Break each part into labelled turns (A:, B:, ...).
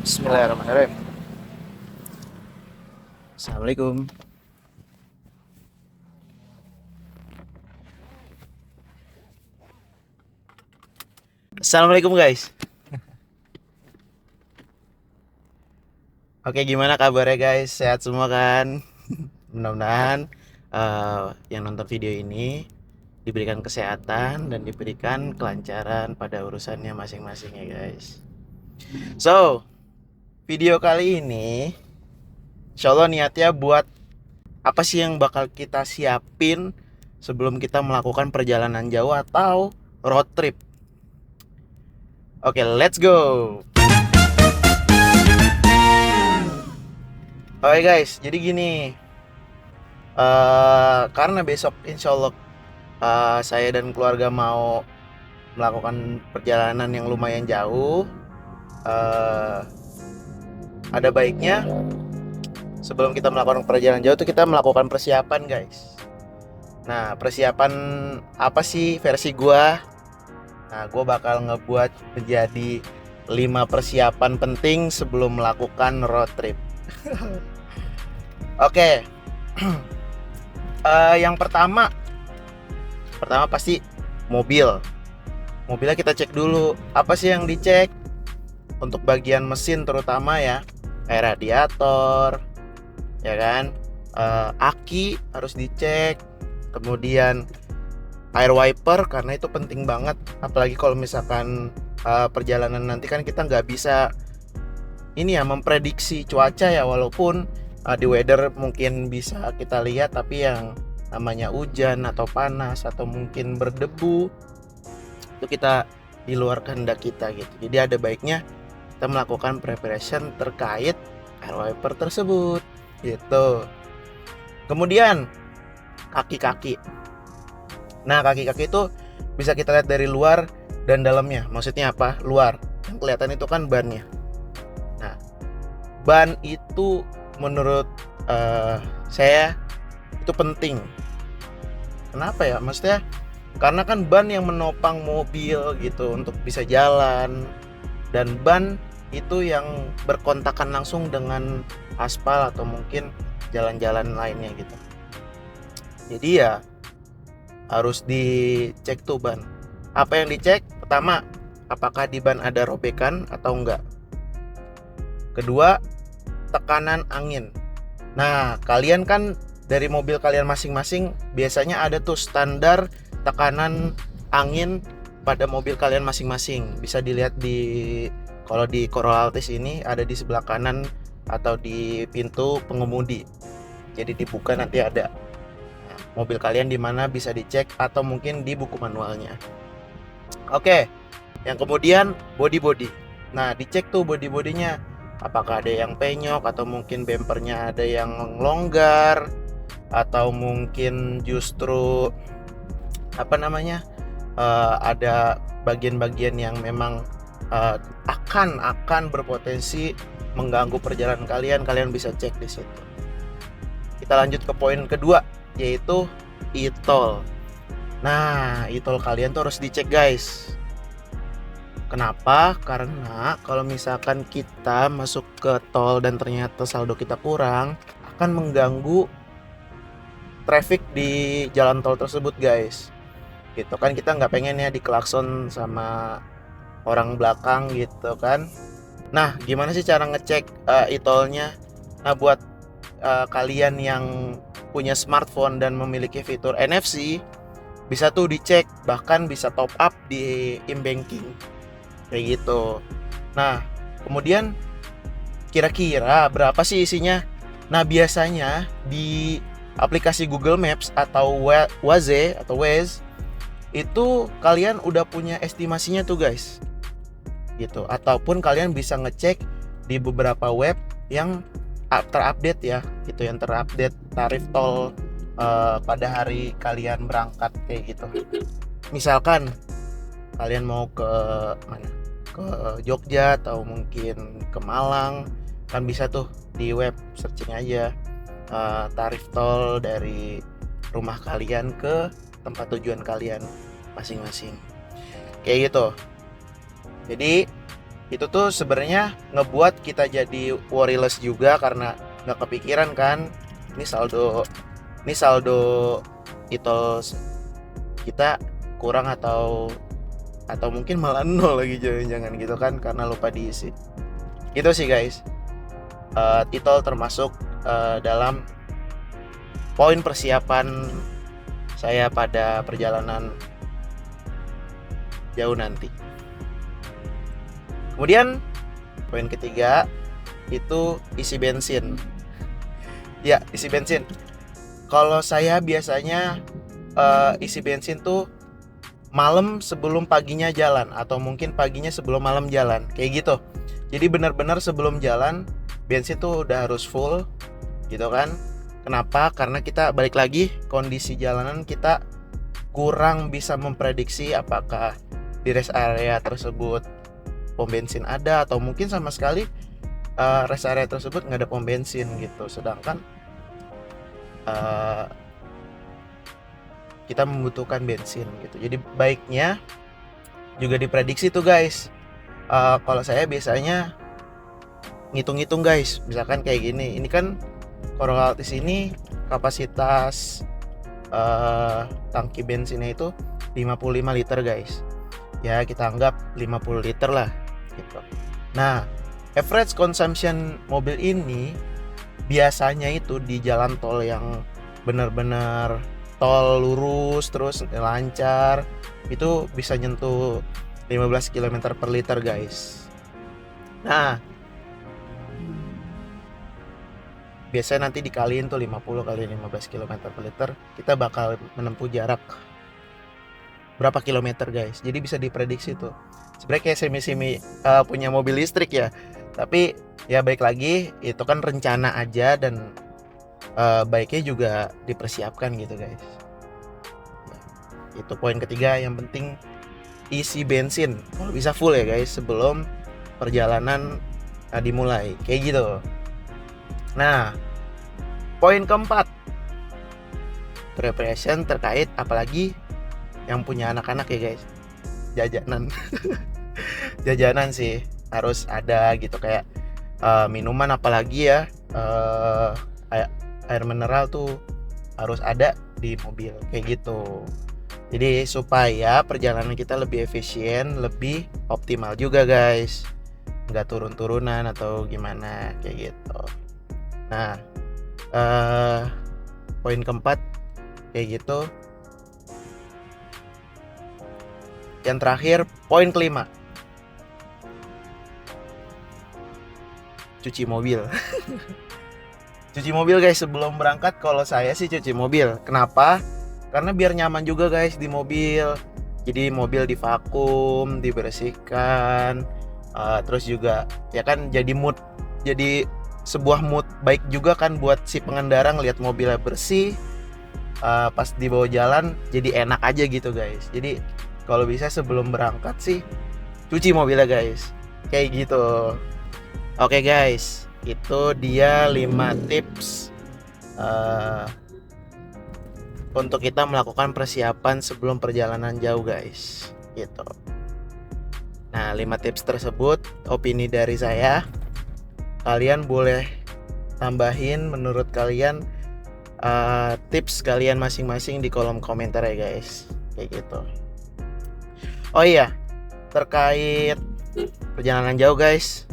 A: Bismillahirrahmanirrahim. Assalamualaikum. Assalamualaikum guys. Oke, gimana kabarnya guys? Sehat semua kan? Mudah-mudahan yang nonton video ini diberikan kesehatan dan diberikan kelancaran pada urusannya masing-masing ya guys. So, video kali ini insya Allah niatnya buat apa sih yang bakal kita siapin sebelum kita melakukan perjalanan jauh atau road trip. Oke, let's go. Oke guys, jadi gini, karena besok insya Allah saya dan keluarga mau melakukan perjalanan yang lumayan jauh, ada baiknya sebelum kita melakukan perjalanan jauh itu kita melakukan persiapan guys. Nah, persiapan apa sih versi gua? Nah, gua bakal ngebuat menjadi 5 persiapan penting sebelum melakukan road trip. Oke. Yang pertama pasti mobilnya kita cek dulu. Apa sih yang dicek? Untuk bagian mesin terutama ya, kayak radiator ya kan, aki harus dicek, kemudian air wiper karena itu penting banget, apalagi kalau misalkan perjalanan nanti kan kita nggak bisa ini ya memprediksi cuaca ya, walaupun di weather mungkin bisa kita lihat, tapi yang namanya hujan atau panas atau mungkin berdebu itu kita di luar kehendak kita gitu. Jadi ada baiknya kita melakukan preparation terkait air wiper tersebut gitu. Kemudian kaki-kaki. Nah, kaki-kaki itu bisa kita lihat dari luar dan dalamnya. Maksudnya apa? Luar. Yang kelihatan itu kan bannya. Nah, ban itu menurut saya itu penting. Kenapa ya? Maksudnya karena kan ban yang menopang mobil gitu untuk bisa jalan, dan ban itu yang berkontakan langsung dengan aspal atau mungkin jalan-jalan lainnya gitu. Jadi ya harus dicek tuh ban. Apa yang dicek? Pertama, apakah di ban ada robekan atau enggak. Kedua, tekanan angin. Nah, kalian kan dari mobil kalian masing-masing biasanya ada tuh standar tekanan angin pada mobil kalian masing-masing. Bisa dilihat kalau di Corolla Altis ini ada di sebelah kanan atau di pintu pengemudi. Jadi dibuka nanti ada. Nah, mobil kalian di mana bisa dicek atau mungkin di buku manualnya. Oke. Yang kemudian body. Nah, dicek tuh body-bodinya. Apakah ada yang penyok atau mungkin bempernya ada yang longgar atau mungkin justru ada bagian-bagian yang memang akan berpotensi mengganggu perjalanan kalian bisa cek di situ. Kita lanjut ke poin kedua, yaitu e-toll. Nah, e-toll kalian tuh harus dicek guys. Kenapa? Karena kalau misalkan kita masuk ke tol dan ternyata saldo kita kurang, akan mengganggu traffic di jalan tol tersebut guys. Gitu kan, kita nggak pengen ya diklakson sama orang belakang gitu kan. Nah, gimana sih cara ngecek e-tollnya? Nah, buat kalian yang punya smartphone dan memiliki fitur NFC, bisa tuh dicek, bahkan bisa top up di e-banking kayak gitu. Nah, kemudian kira-kira berapa sih isinya? Nah, biasanya di aplikasi Google Maps atau Waze itu kalian udah punya estimasinya tuh guys. Gitu. Ataupun kalian bisa ngecek di beberapa web yang terupdate ya, gitu, yang terupdate tarif tol pada hari kalian berangkat kayak gitu. Misalkan kalian mau ke mana? Ke Jogja atau mungkin ke Malang, kan bisa tuh di web searching aja tarif tol dari rumah kalian ke tempat tujuan kalian masing-masing kayak gitu. Jadi Itu tuh sebenarnya ngebuat kita jadi worryless juga, karena nggak kepikiran kan ini saldo e-tol kita kurang atau mungkin malah nol lagi, jangan gitu kan, karena lupa diisi. Gitu sih guys. E-tol termasuk dalam poin persiapan saya pada perjalanan jauh nanti. Kemudian poin ketiga itu isi bensin. Ya, isi bensin. Kalau saya biasanya isi bensin tuh malam sebelum paginya jalan, atau mungkin paginya sebelum malam jalan, kayak gitu. Jadi benar-benar sebelum jalan bensin tuh udah harus full gitu kan. Kenapa? Karena kita balik lagi, kondisi jalanan kita kurang bisa memprediksi apakah di rest area tersebut pom bensin ada, atau mungkin sama sekali rest area tersebut nggak ada pom bensin gitu. Sedangkan kita membutuhkan bensin gitu. Jadi baiknya juga diprediksi tuh guys. Kalau saya biasanya ngitung-ngitung guys, misalkan kayak gini, ini kan Corolla Altis ini kapasitas tangki bensinnya itu 55 liter guys. Ya kita anggap 50 liter lah gitu. Nah, average consumption mobil ini biasanya itu di jalan tol yang benar-benar tol lurus terus lancar, itu bisa nyentuh 15 km per liter guys. Nah, biasanya nanti dikaliin tuh 50 kali 15 km per liter, kita bakal menempuh jarak berapa kilometer guys. Jadi bisa diprediksi tuh. Sebenarnya kayak semi punya mobil listrik ya. Tapi ya baik lagi, itu kan rencana aja, dan baiknya juga dipersiapkan gitu guys. Ya, itu poin ketiga, yang penting isi bensin kalau bisa full ya guys sebelum perjalanan dimulai, kayak gitu. Nah, poin keempat, preparation terkait apalagi yang punya anak-anak ya guys, jajanan. Jajanan sih harus ada gitu, kayak minuman, apalagi ya air mineral tuh harus ada di mobil kayak gitu. Jadi supaya perjalanan kita lebih efisien, lebih optimal juga guys, nggak turun-turunan atau gimana kayak gitu. Nah, poin keempat kayak gitu. Yang terakhir, poin kelima, cuci mobil. Cuci mobil guys sebelum berangkat. Kalau saya sih cuci mobil. Kenapa? Karena biar nyaman juga guys di mobil. Jadi mobil divakum, dibersihkan, terus juga ya kan jadi sebuah mood baik juga kan buat si pengendara ngelihat mobilnya bersih. Pas dibawa jalan jadi enak aja gitu guys. Jadi kalau bisa sebelum berangkat sih cuci mobilnya guys, kayak gitu. Oke guys, itu dia 5 tips untuk kita melakukan persiapan sebelum perjalanan jauh guys, gitu. Nah, 5 tips tersebut opini dari saya. Kalian boleh tambahin menurut kalian tips kalian masing-masing di kolom komentar ya guys, kayak gitu. Oh iya, terkait perjalanan jauh guys,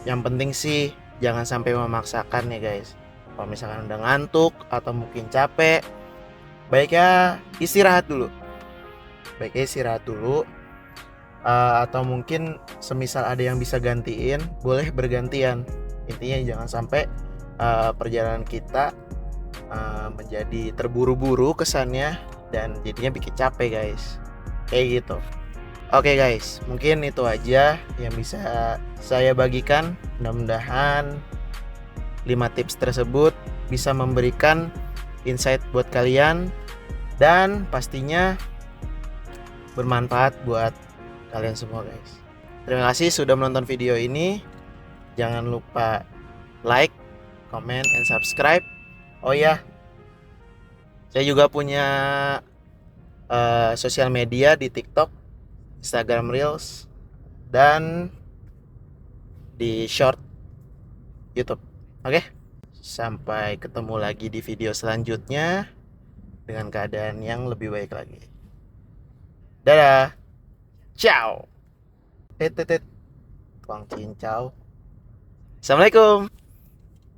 A: yang penting sih jangan sampai memaksakan ya guys. Kalau misalkan udah ngantuk atau mungkin capek, baiknya istirahat dulu. Atau mungkin semisal ada yang bisa gantiin, boleh bergantian. Intinya jangan sampai perjalanan kita menjadi terburu-buru kesannya dan jadinya bikin capek guys, kayak gitu. Oke guys, mungkin itu aja yang bisa saya bagikan. Mudah-mudahan 5 tips tersebut bisa memberikan insight buat kalian, dan pastinya bermanfaat buat kalian semua guys. Terima kasih sudah menonton video ini. Jangan lupa like, comment, and subscribe. Oh ya, saya juga punya sosial media di TikTok, Instagram Reels. dan di short YouTube. Oke? Sampai ketemu lagi di video selanjutnya dengan keadaan yang lebih baik lagi. Dadah. Ciao. Tuang cincau. Assalamualaikum.